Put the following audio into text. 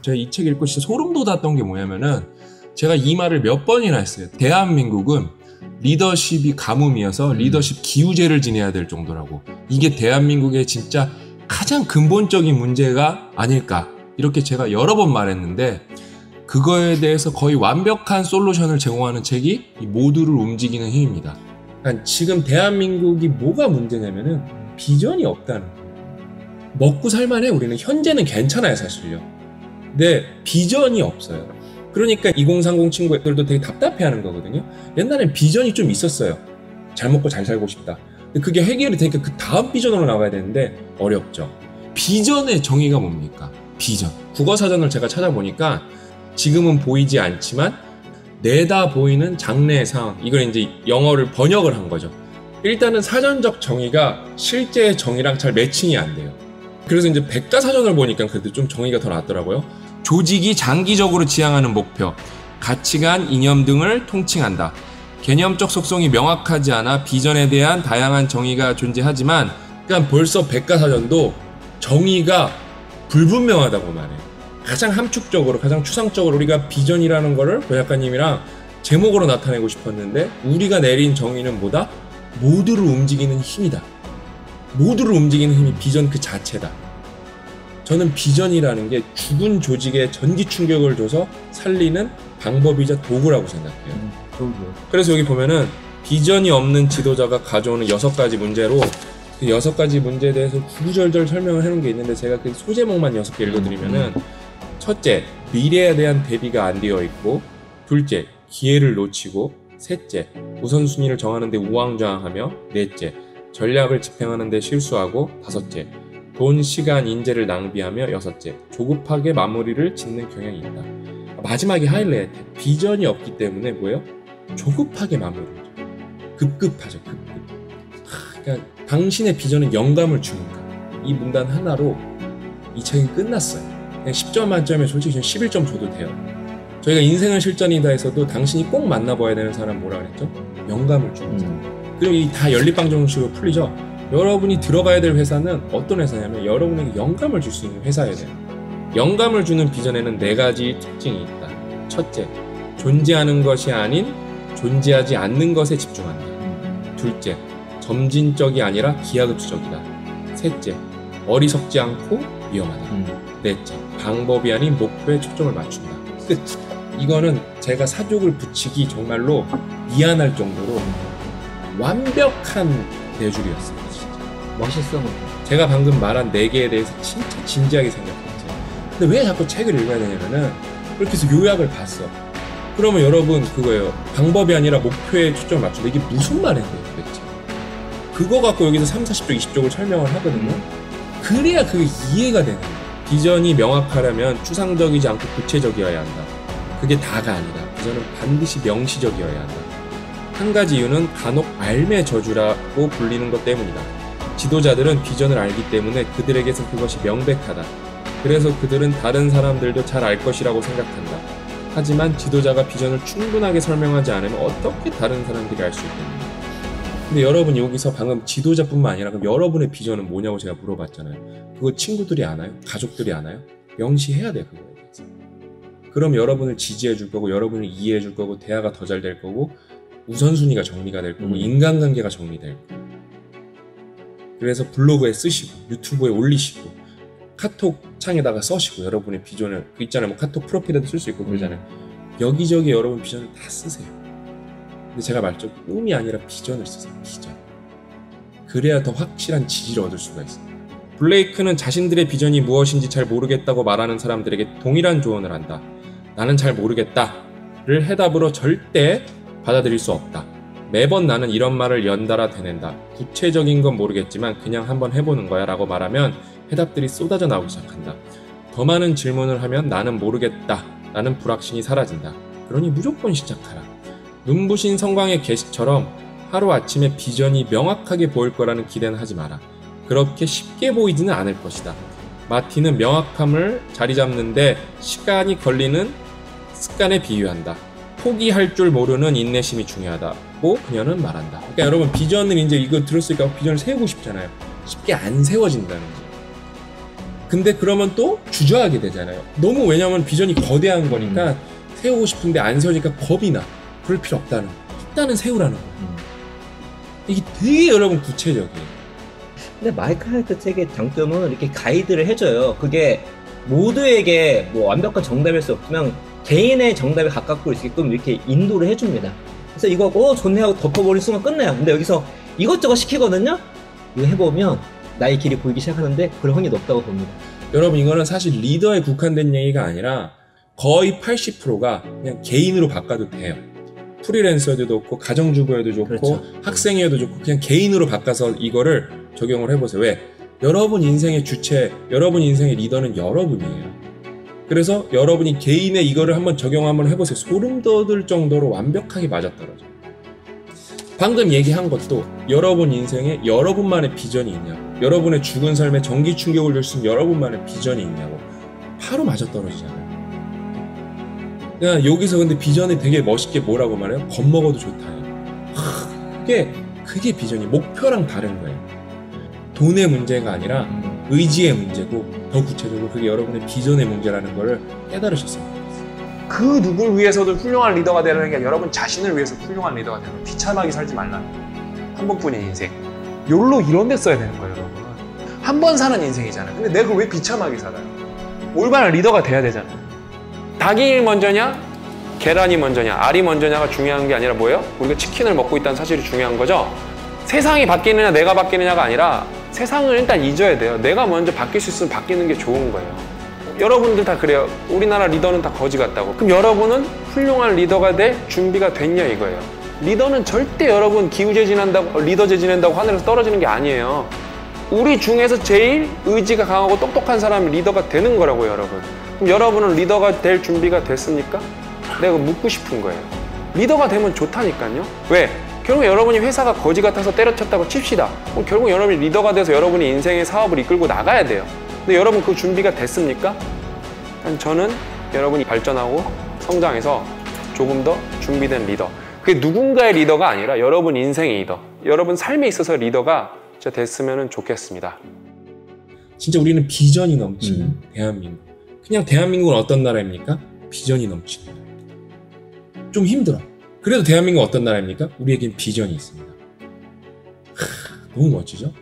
제가 이 책 읽고 진짜 소름 돋았던 게 뭐냐면은 제가 이 말을 몇 번이나 했어요. 대한민국은 리더십이 가뭄이어서 리더십 기우제를 지내야 될 정도라고. 이게 대한민국의 진짜 가장 근본적인 문제가 아닐까. 이렇게 제가 여러 번 말했는데 그거에 대해서 거의 완벽한 솔루션을 제공하는 책이 이 모두를 움직이는 힘입니다. 그러니까 지금 대한민국이 뭐가 문제냐면은 비전이 없다는 거예요. 먹고 살만해. 우리는 현재는 괜찮아요 사실요. 근데 비전이 없어요. 그러니까 2030 친구들도 되게 답답해하는 거거든요. 옛날엔 비전이 좀 있었어요. 잘 먹고 잘 살고 싶다. 근데 그게 해결이 되니까 그 다음 비전으로 나가야 되는데 어렵죠. 비전의 정의가 뭡니까? 비전. 국어사전을 제가 찾아보니까 지금은 보이지 않지만 내다 보이는 장래의 상황. 이걸 이제 영어를 번역을 한 거죠. 일단은 사전적 정의가 실제의 정의랑 잘 매칭이 안 돼요. 그래서 이제 백과사전을 보니까 그래도 좀 정의가 더 낫더라고요. 조직이 장기적으로 지향하는 목표, 가치관, 이념 등을 통칭한다. 개념적 속성이 명확하지 않아 비전에 대한 다양한 정의가 존재하지만 그러니까 벌써 백과사전도 정의가 불분명하다고 말해요. 가장 함축적으로, 가장 추상적으로 우리가 비전이라는 거를 고 작가님이랑 제목으로 나타내고 싶었는데 우리가 내린 정의는 뭐다? 모두를 움직이는 힘이다. 모두를 움직이는 힘이 비전 그 자체다. 저는 비전이라는 게 죽은 조직에 전기 충격을 줘서 살리는 방법이자 도구라고 생각해요. 그래서 여기 보면은 비전이 없는 지도자가 가져오는 6가지 문제로 그 6가지 문제에 대해서 구구절절 설명을 해놓은 게 있는데 제가 그 소제목만 6개 읽어드리면은 첫째, 미래에 대한 대비가 안 되어 있고 둘째, 기회를 놓치고 셋째, 우선순위를 정하는데 우왕좌왕하며 넷째, 전략을 집행하는 데 실수하고 다섯째, 돈, 시간, 인재를 낭비하며 여섯째, 조급하게 마무리를 짓는 경향이 있다. 마지막에 하이라이트, 비전이 없기 때문에 뭐예요? 조급하게 마무리를 급급하죠. 그러니까 당신의 비전은 영감을 주는가. 이 문단 하나로 이 책이 끝났어요. 그냥 10점 만점에 솔직히 11점 줘도 돼요. 저희가 인생은 실전이다에서도 당신이 꼭 만나봐야 되는 사람 뭐라 그랬죠? 영감을 주는 사람. 그럼 이 다 연립방 정식으로 풀리죠? 여러분이 들어가야 될 회사는 어떤 회사냐면 여러분에게 영감을 줄 수 있는 회사여야 돼요. 영감을 주는 비전에는 4가지 특징이 있다. 첫째, 존재하는 것이 아닌 존재하지 않는 것에 집중한다. 둘째, 점진적이 아니라 기하급수적이다. 셋째, 어리석지 않고 위험하다. 넷째, 방법이 아닌 목표에 초점을 맞춘다. 끝. 이거는 제가 사족을 붙이기 정말로 미안할 정도로 완벽한 내줄이었어요. 진짜. 멋있어. 제가 방금 말한 4개에 대해서 진짜 진지하게 생각했죠. 근데 왜 자꾸 책을 읽어야 되냐면은 그렇게 해서 요약을 봤어. 그러면 여러분 그거예요. 방법이 아니라 목표에 초점을 맞춘다. 이게 무슨 말인데요 도대체. 그거 갖고 여기서 3, 40쪽, 20쪽을 설명을 하거든요. 그래야 그게 이해가 되는 거예요. 비전이 명확하려면 추상적이지 않고 구체적이어야 한다. 그게 다가 아니다. 비전은 반드시 명시적이어야 한다. 한 가지 이유는 간혹 알매 저주라고 불리는 것 때문이다. 지도자들은 비전을 알기 때문에 그들에게서 그것이 명백하다. 그래서 그들은 다른 사람들도 잘 알 것이라고 생각한다. 하지만 지도자가 비전을 충분하게 설명하지 않으면 어떻게 다른 사람들이 알 수 있겠느냐. 근데 여러분 여기서 방금 지도자뿐만 아니라 그럼 여러분의 비전은 뭐냐고 제가 물어봤잖아요. 그거 친구들이 아나요? 가족들이 아나요? 명시해야 돼 그거에 대해서. 그럼 여러분을 지지해 줄 거고 여러분을 이해해 줄 거고 대화가 더 잘 될 거고 우선순위가 정리가 될 거고 인간관계가 정리될 거고. 그래서 블로그에 쓰시고 유튜브에 올리시고 카톡 창에다가 써시고 여러분의 비전을 그 있잖아요. 뭐 카톡 프로필에도 쓸 수 있고 그러잖아요. 여기저기 여러분 비전을 다 쓰세요. 근데 제가 말했죠. 꿈이 아니라 비전을 쓰세요. 비전. 그래야 더 확실한 지지를 얻을 수가 있습니다. 블레이크는 자신들의 비전이 무엇인지 잘 모르겠다고 말하는 사람들에게 동일한 조언을 한다. 나는 잘 모르겠다를 해답으로 절대 받아들일 수 없다. 매번 나는 이런 말을 연달아 되낸다. 구체적인 건 모르겠지만 그냥 한번 해보는 거야 라고 말하면 해답들이 쏟아져 나오기 시작한다. 더 많은 질문을 하면 나는 모르겠다 라는 불확신이 사라진다. 그러니 무조건 시작하라. 눈부신 성광의 계시처럼 하루아침에 비전이 명확하게 보일 거라는 기대는 하지 마라. 그렇게 쉽게 보이지는 않을 것이다. 마티는 명확함을 자리 잡는데 시간이 걸리는 습관에 비유한다. 포기할 줄 모르는 인내심이 중요하다고 그녀는 말한다. 그러니까 여러분 비전을 이제 이거 들었으니까 비전을 세우고 싶잖아요. 쉽게 안 세워진다는 거죠. 근데 그러면 또 주저하게 되잖아요. 너무 왜냐면 비전이 거대한 거니까 세우고 싶은데 안 세우니까 겁이 나. 그럴 필요 없다는 거. 일단은 세우라는 거예요. 이게 되게 여러분 구체적이에요. 근데 마이클 하이트 책의 장점은 이렇게 가이드를 해줘요. 그게 모두에게 뭐 완벽한 정답일 수 없지만 개인의 정답에 가깝고 있게끔 이렇게 인도를 해줍니다. 그래서 이거 좋네 하고 덮어버린 순간 끝나요. 근데 여기서 이것저것 시키거든요. 이거 해보면 나의 길이 보이기 시작하는데 그럴 확률이 높다고 봅니다. 여러분 이거는 사실 리더에 국한된 얘기가 아니라 거의 80%가 그냥 개인으로 바꿔도 돼요. 프리랜서도 좋고 가정주부여도 좋고 그렇죠. 학생이어도 좋고 그냥 개인으로 바꿔서 이거를 적용을 해보세요. 왜? 여러분 인생의 주체, 여러분 인생의 리더는 여러분이에요. 그래서 여러분이 개인의 이거를 한번 적용 한번 해보세요. 소름 돋을 정도로 완벽하게 맞아떨어져요. 방금 얘기한 것도 여러분 인생에 여러분만의 비전이 있냐고, 여러분의 죽은 삶에 전기 충격을 줄 수 있는 여러분만의 비전이 있냐고 바로 맞아떨어지잖아요. 그러니까 여기서 근데 비전이 되게 멋있게 뭐라고 말해요? 겁먹어도 좋다요. 그게 비전이 목표랑 다른 거예요. 돈의 문제가 아니라 의지의 문제고 더 구체적으로 그게 여러분의 비전의 문제라는 걸 깨달으셨으면 좋겠어요. 그 누굴 위해서도 훌륭한 리더가 되는 게 여러분 자신을 위해서 훌륭한 리더가 되는 거예요. 비참하게 살지 말라는 거예요. 한 번뿐인 인생. 욜로 이런 데 써야 되는 거예요, 여러분. 한 번 사는 인생이잖아요. 근데 내가 왜 비참하게 살아요? 올바른 리더가 돼야 되잖아요. 닭이 먼저냐? 계란이 먼저냐? 알이 먼저냐가 중요한 게 아니라 뭐예요? 우리가 치킨을 먹고 있다는 사실이 중요한 거죠. 세상이 바뀌느냐 내가 바뀌느냐가 아니라 세상을 일단 잊어야 돼요. 내가 먼저 바뀔 수 있으면 바뀌는 게 좋은 거예요. 여러분들 다 그래요. 우리나라 리더는 다 거지 같다고. 그럼 여러분은 훌륭한 리더가 될 준비가 됐냐 이거예요. 리더는 절대 여러분 기우제진한다고 리더 제진한다고 하늘에서 떨어지는 게 아니에요. 우리 중에서 제일 의지가 강하고 똑똑한 사람이 리더가 되는 거라고요, 여러분. 그럼 여러분은 리더가 될 준비가 됐습니까? 내가 묻고 싶은 거예요. 리더가 되면 좋다니까요. 왜? 결국 여러분이 회사가 거지 같아서 때려쳤다고 칩시다. 그럼 결국 여러분이 리더가 돼서 여러분이 인생의 사업을 이끌고 나가야 돼요. 근데 여러분 그 준비가 됐습니까? 저는 여러분이 발전하고 성장해서 조금 더 준비된 리더. 그게 누군가의 리더가 아니라 여러분 인생의 리더. 여러분 삶에 있어서 리더가 진짜 됐으면 좋겠습니다. 진짜 우리는 비전이 넘치는 대한민국. 그냥 대한민국은 어떤 나라입니까? 비전이 넘치는 나라. 좀 힘들어. 그래도 대한민국은 어떤 나라입니까? 우리에겐 비전이 있습니다. 너무 멋지죠?